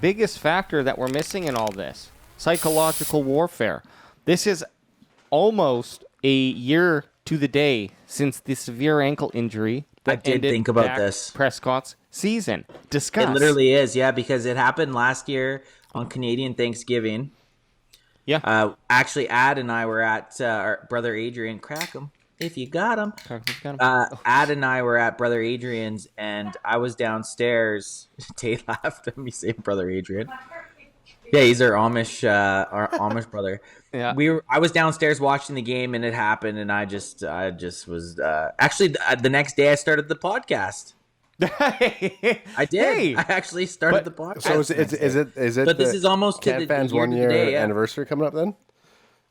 biggest factor that we're missing in all this. Psychological warfare. This is almost a year to the day since the severe ankle injury that I did think about Dak this. Prescott's season. Discuss. It literally is, yeah, because it happened last year on Canadian Thanksgiving. Yeah. Actually, Ad and I were at our brother Adrian. Crack him if you got him. Ad and I were at brother Adrian's, and I was downstairs. Tate laughed at me saying brother Adrian. Yeah, he's our Amish brother. Yeah. I was downstairs watching the game, and it happened, and I just was actually the next day I started the podcast. I did. Hey, I actually started the podcast. So is it? But this is almost to the CanFan's year 1 to year the day, yeah. anniversary coming up then?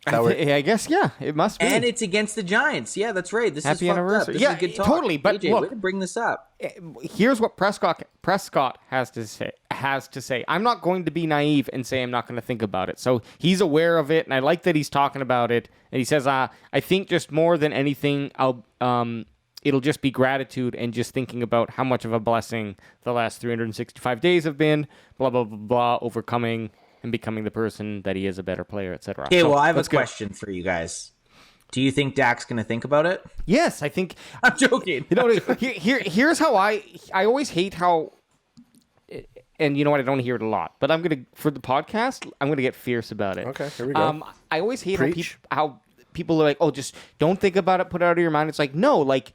I guess, yeah, it must be. And it's against the Giants. Yeah, that's right. This Happy is fucked anniversary. up. This Yeah, is good talk. totally, but AJ, look- way to bring this up. Here's what Prescott has to say. I'm not going to be naive and say I'm not going to think about it. So he's aware of it, and I like that he's talking about it. And he says, I think just more than anything, it'll just be gratitude and just thinking about how much of a blessing the last 365 days have been, blah, blah, blah, blah, overcoming and becoming the person that he is, a better player, etc. Okay, well, I have a question for you guys. Do you think Dak's going to think about it? Yes, I think... I'm joking. Here's how I always hate how... And you know what? I don't hear it a lot. But for the podcast, I'm going to get fierce about it. Okay, here we go. I always hate Preach. how people are like, oh, just don't think about it, put it out of your mind. It's like, no, like,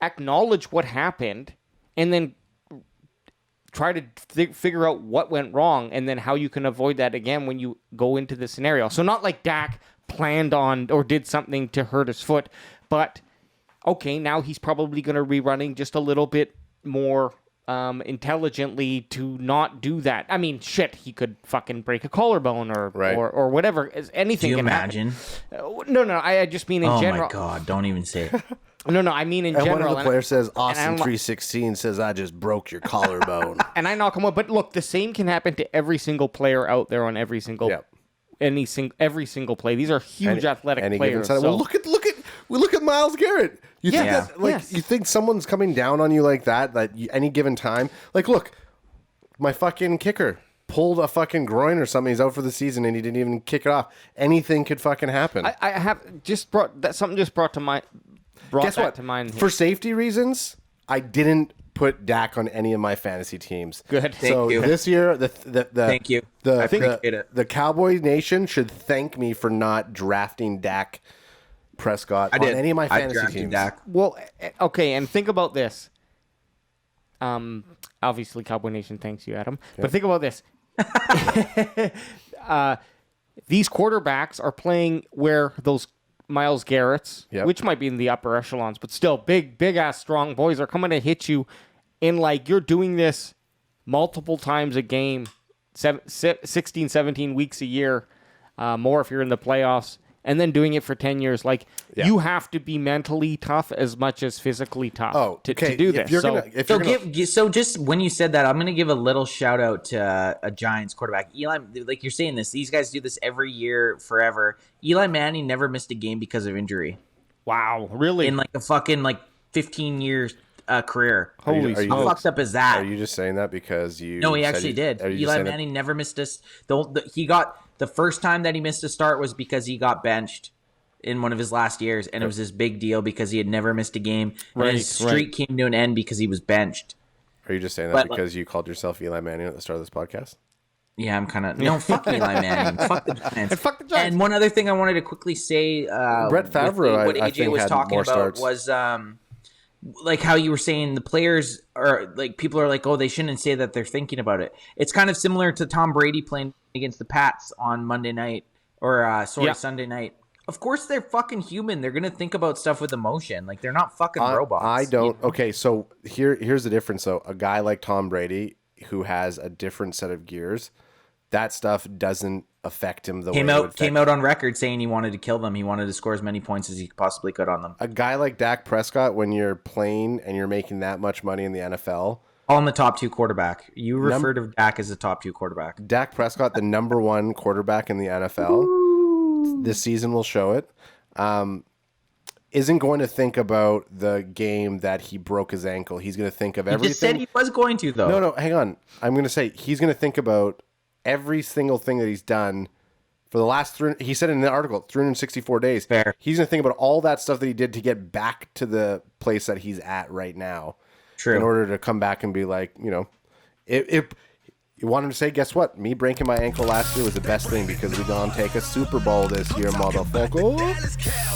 acknowledge what happened, and then try to figure out what went wrong, and then how you can avoid that again when you go into the scenario. So not like Dak planned on or did something to hurt his foot, but okay, now he's probably going to be running just a little bit more intelligently to not do that. I mean, shit, he could fucking break a collarbone or whatever. Anything. Do you can imagine? No. I just mean in general. Oh my God! Don't even say it. No, I mean in and general. one of the players says, Austin 316 says, I just broke your collarbone. And I knock him out. But look, the same can happen to every single player out there on every single every single play. These are huge athletic players. So. Well, look at Myles Garrett. You think you think someone's coming down on you like that any given time? Like, look, my fucking kicker pulled a fucking groin or something. He's out for the season and he didn't even kick it off. Anything could fucking happen. I have just brought to mind. Guess what? To mind for safety reasons, I didn't put Dak on any of my fantasy teams. Good. Thank you. This year, thank you. I appreciate it. The Cowboy Nation should thank me for not drafting Dak Prescott on any of my fantasy teams. Dak. Well, okay, and think about this. Obviously, Cowboy Nation thanks you, Adam. But think about this. These quarterbacks are playing where those Myles Garrett's, which might be in the upper echelons, but still big ass strong boys are coming to hit you in, like, you're doing this multiple times a game, 16, 17 weeks a year, more if you're in the playoffs, and then doing it for 10 years. Like, you have to be mentally tough as much as physically tough to do this. So just when you said that, I'm going to give a little shout out to a Giants quarterback. Eli, like you're saying this, these guys do this every year forever. Eli Manning never missed a game because of injury. Wow, really? In like a fucking 15 years career. Holy smokes. How fucked up is that? Are you just saying that because you... No, he actually did. Eli Manning never missed the first time that he missed a start was because he got benched in one of his last years, and it was this big deal because he had never missed a game, and his streak came to an end because he was benched. Are you just saying that because you called yourself Eli Manning at the start of this podcast? Yeah, I'm kind of... No, fuck Eli Manning. Fuck the Giants. And fuck the Giants. And one other thing I wanted to quickly say... Brett Favre, what AJ I think, was had talking more about starts. was... like how you were saying the players are like, people are like, oh, they shouldn't say that they're thinking about it. It's kind of similar to Tom Brady playing against the Pats on Monday night or Sunday night. Of course they're fucking human. They're going to think about stuff with emotion. Like, they're not fucking robots. I don't. Okay, so here's the difference though. A guy like Tom Brady who has a different set of gears, that stuff doesn't affect him the way it would came out on record saying he wanted to kill them. He wanted to score as many points as he possibly could on them. A guy like Dak Prescott, when you're playing and you're making that much money in the NFL, call him the top 2 quarterback. You refer to Dak as the top 2 quarterback. Dak Prescott, the number 1 quarterback in the NFL. This season will show it. isn't going to think about the game that he broke his ankle. He's going to think of everything. He just said he was going to, though. No, hang on. I'm going to say he's going to think about every single thing that he's done for the last he said in the article 364 days. Fair. He's going to think about all that stuff that he did to get back to the place that he's at right now. True. In order to come back and be like, if you want him to say, guess what? Me breaking my ankle last year was the best thing because we're going to take a Super Bowl this year, motherfucker.